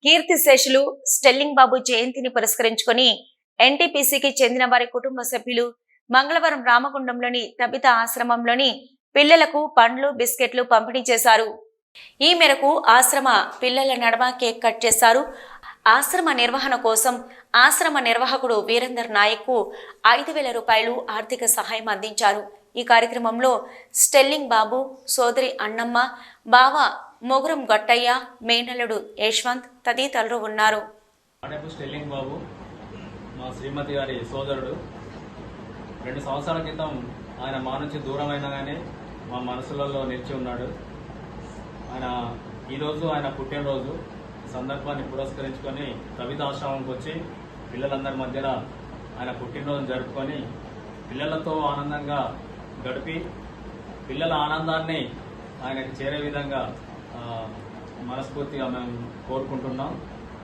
కీర్తిశేషులు స్టెల్లింగ్ బాబు జయంతిని పురస్కరించుకొని ఎన్టీపీసీకి చెందిన వారి కుటుంబ సభ్యులు మంగళవారం రామగుండంలోని తబిత ఆశ్రమంలోని పిల్లలకు పండ్లు బిస్కెట్లు పంపిణీ చేశారు. ఈ మేరకు ఆశ్రమ పిల్లల నడమ కేక్ కట్ చేశారు. ఆశ్రమ నిర్వహణ కోసం ఆశ్రమ నిర్వాహకుడు వీరేందర్ నాయక్ 5,000 రూపాయలు ఆర్థిక సహాయం అందించారు. ఈ కార్యక్రమంలో స్టెల్లింగ్ బాబు, సోదరి అన్నమ్మ, బావ మొగురం గట్టయ్య, మేనల్లుడు యశ్వంత్ తదితరులు ఉన్నారు. స్టెల్లింగ్ బాబు మా శ్రీమతి గారి సోదరుడు. 2 సంవత్సరాల క్రితం ఆయన మా నుంచి దూరం అయినా కానీ మా మనసులలో నిలిచి ఉన్నాడు. ఈరోజు ఆయన పుట్టినరోజు సందర్భాన్ని పురస్కరించుకొని కవిత ఆశ్రమంకి వచ్చి పిల్లలందరి మధ్యన ఆయన పుట్టినరోజును జరుపుకొని పిల్లలతో ఆనందంగా గడిపి పిల్లల ఆనందాన్ని ఆయనకి చేరే విధంగా మనస్ఫూర్తిగా మేము కోరుకుంటున్నాం.